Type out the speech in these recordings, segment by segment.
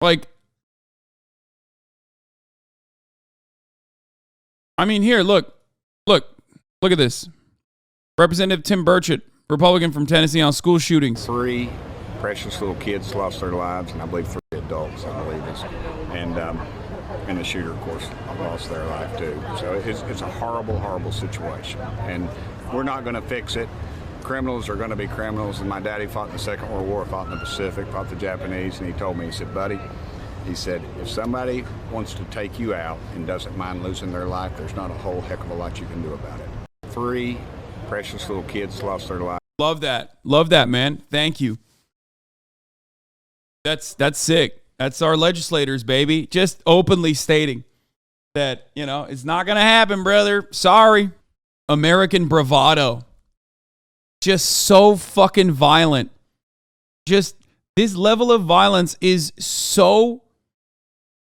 Like, I mean, here, look at this. Representative Tim Burchett, Republican from Tennessee, on school shootings. 3 precious little kids lost their lives, and I believe 3 adults, I believe is. And the shooter, of course, lost their life too. So it's a horrible, horrible situation. And we're not going to fix it. Criminals are going to be criminals. And my daddy fought in the Second World War, fought in the Pacific, fought the Japanese, and he told me, he said, buddy, he said, if somebody wants to take you out and doesn't mind losing their life, there's not a whole heck of a lot you can do about it. 3 precious little kids lost their lives. Love that. Love that, man. Thank you. That's sick. That's our legislators, baby. Just openly stating that, you know, it's not going to happen, brother. Sorry. American bravado. Just so fucking violent. Just this level of violence is so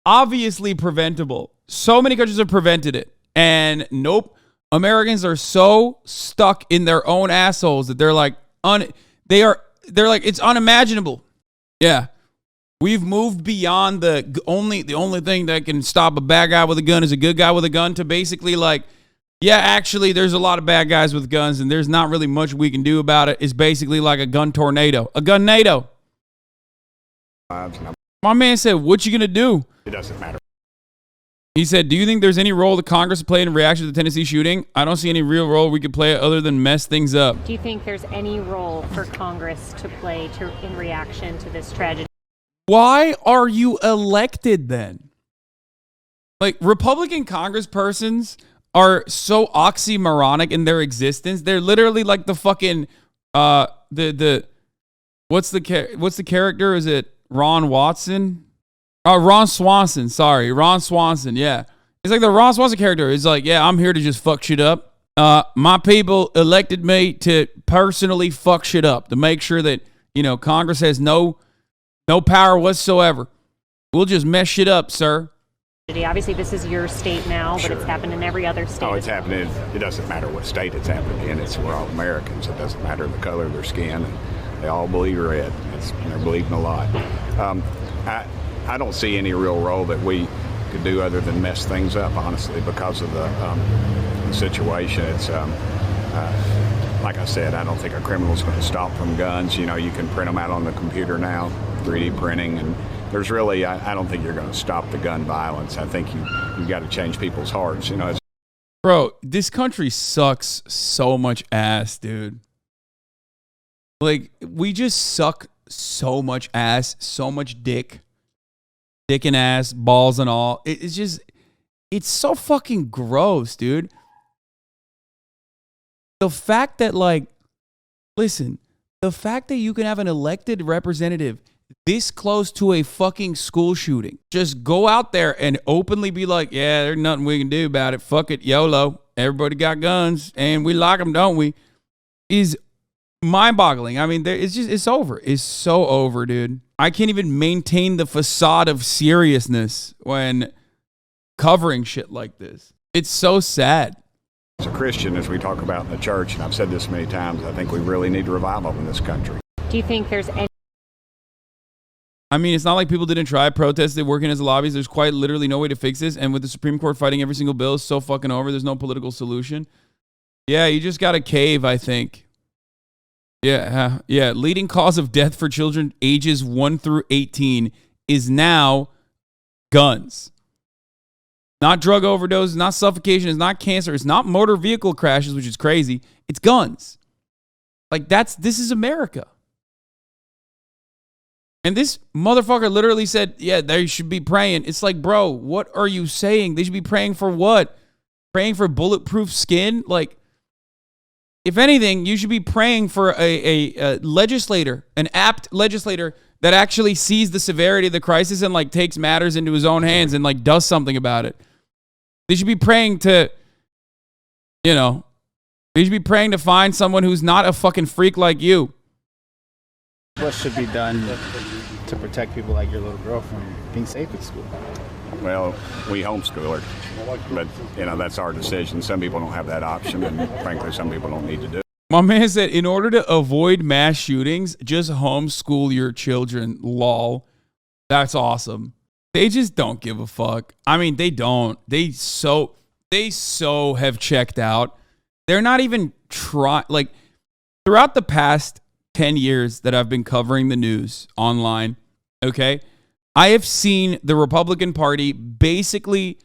obviously preventable. So many countries have prevented it. And nope. Americans are so stuck in their own assholes that they're like, they're like, it's unimaginable. Yeah. We've moved beyond the only thing that can stop a bad guy with a gun is a good guy with a gun to basically like, yeah, actually there's a lot of bad guys with guns and there's not really much we can do about it. It's basically like a gun tornado. A gun NATO. My man said, what you gonna do? It doesn't matter. He said, do you think there's any role that Congress played in reaction to the Tennessee shooting? I don't see any real role we could play other than mess things up. Do you think there's any role for Congress to play in reaction to this tragedy? Why are you elected then? Like, Republican congresspersons are so oxymoronic in their existence. They're literally like the fucking what's the character? Is it Ron Watson? Ron Swanson. Sorry, Ron Swanson. Yeah, it's like the Ron Swanson character. It's like, yeah, I'm here to just fuck shit up. My people elected me to personally fuck shit up, to make sure that, you know, Congress has no power whatsoever. We'll just mess shit up, sir. Obviously, this is your state now, but It's happened in every other state. Oh, it's happening. It doesn't matter what state it's happening in. We're all Americans. It doesn't matter the color of their skin. And they all believe red. They're believing a lot. I don't see any real role that we could do other than mess things up, honestly, because of the situation. It's like I said, I don't think a criminal's going to stop from guns. You know, you can print them out on the computer now, 3D printing, and there's really, I don't think you're going to stop the gun violence. I think you've got to change people's hearts. You know, bro, this country sucks so much ass, dude. Like, we just suck so much ass, so much dick and ass, balls and all. It's just, it's so fucking gross, dude. The fact that, like, listen, the fact that you can have an elected representative this close to a fucking school shooting, just go out there and openly be like, yeah, there's nothing we can do about it. Fuck it, YOLO. Everybody got guns and we like them, don't we? Is mind-boggling. I mean, it's over. It's so over, dude. I can't even maintain the facade of seriousness when covering shit like this. It's so sad. As a Christian, as we talk about in the church, and I've said this many times, I think we really need revival in this country. Do you think there's any... I mean, it's not like people didn't try, protested, working as lobbies. There's quite literally no way to fix this. And with the Supreme Court fighting every single bill, it's so fucking over. There's no political solution. Yeah, you just got to cave, I think. Yeah. Leading cause of death for children ages 1 through 18 is now guns. Not drug overdoses, not suffocation, it's not cancer, it's not motor vehicle crashes, which is crazy. It's guns. Like, this is America. And this motherfucker literally said, yeah, they should be praying. It's like, bro, what are you saying? They should be praying for what? Praying for bulletproof skin? Like, if anything, you should be praying for a legislator, an apt legislator that actually sees the severity of the crisis and, like, takes matters into his own hands and, like, does something about it. They should be praying to, you know, they should be praying to find someone who's not a fucking freak like you. What should be done to protect people like your little girl from being safe at school? Well, we homeschool her, but, you know, that's our decision. Some people don't have that option, and frankly, some people don't need to do it. My man said, in order to avoid mass shootings, just homeschool your children, lol. That's awesome. They just don't give a fuck. I mean, they don't. They so have checked out. They're not even trying. Like, throughout the past 10 years that I've been covering the news online, okay, I have seen the Republican Party basically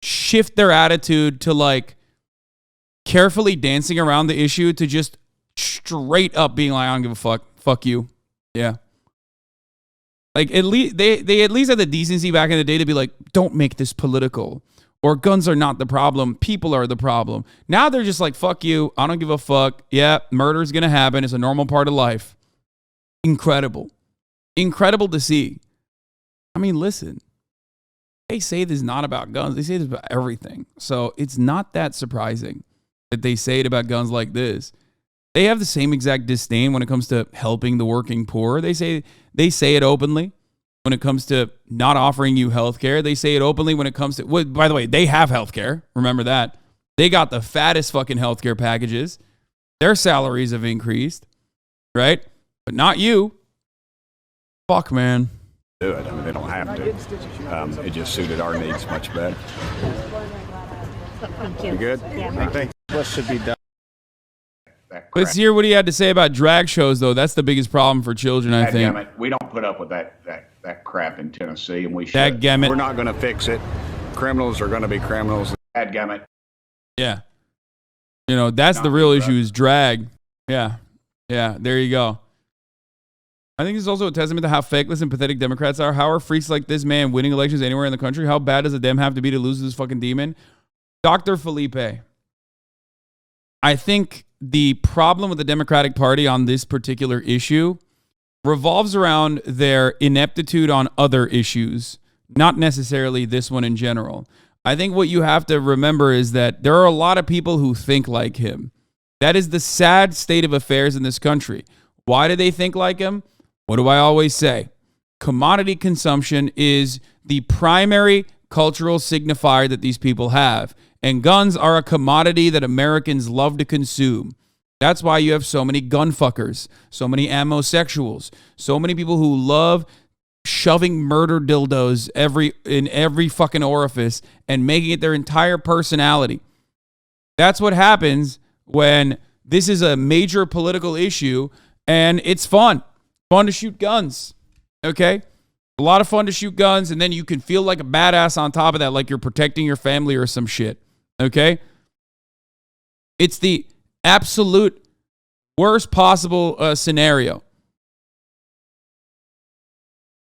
shift their attitude to like carefully dancing around the issue to just straight up being like, I don't give a fuck. Fuck you. Yeah. Like, at least they at least had the decency back in the day to be like, don't make this political, or guns are not the problem, people are the problem. Now they're just like, fuck you, I don't give a fuck. Yeah, murder's gonna happen. It's a normal part of life. Incredible to see. I mean, listen, they say this is not about guns. They say this about everything. So it's not that surprising that they say it about guns like this. They have the same exact disdain when it comes to helping the working poor. They say it openly when it comes to not offering you health care. They say it openly when it comes to, well, by the way, they have health care. Remember that. They got the fattest fucking health care packages. Their salaries have increased, right? But not you. Fuck, man. Do it. I mean, they don't have to. It just suited our needs much better. Thank you. You good? Yeah. Thanks. What should be done? Let's hear what he had to say about drag shows, though. That's the biggest problem for children, I think. Dadgummit, we don't put up with that crap in Tennessee, and we should. Dadgummit. We're not going to fix it. Criminals are going to be criminals. Dadgummit. Yeah. You know, that's the real issue is drag. Yeah. Yeah, there you go. I think this is also a testament to how fakeless and pathetic Democrats are. How are freaks like this man winning elections anywhere in the country? How bad does a Dem have to be to lose this fucking demon? Dr. Felipe, I think the problem with the Democratic Party on this particular issue revolves around their ineptitude on other issues, not necessarily this one in general. I think what you have to remember is that there are a lot of people who think like him. That is the sad state of affairs in this country. Why do they think like him? What do I always say? Commodity consumption is the primary cultural signifier that these people have. And guns are a commodity that Americans love to consume. That's why you have so many gun fuckers, so many ammosexuals, so many people who love shoving murder dildos in every fucking orifice and making it their entire personality. That's what happens when this is a major political issue and it's fun. Fun to shoot guns, okay? A lot of fun to shoot guns, and then you can feel like a badass on top of that, like you're protecting your family or some shit. Okay? It's the absolute worst possible scenario.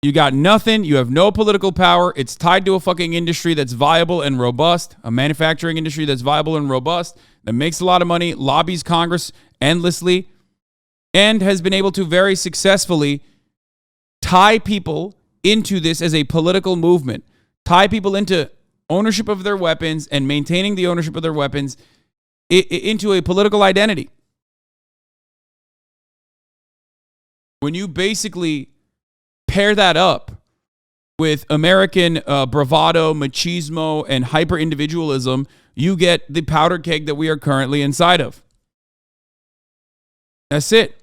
You got nothing. You have no political power. It's tied to a fucking industry that's viable and robust, a manufacturing industry that's viable and robust, that makes a lot of money, lobbies Congress endlessly, and has been able to very successfully tie people into this as a political movement, tie people into ownership of their weapons and maintaining the ownership of their weapons into a political identity. When you basically pair that up with American bravado, machismo, and hyper-individualism, you get the powder keg that we are currently inside of. That's it.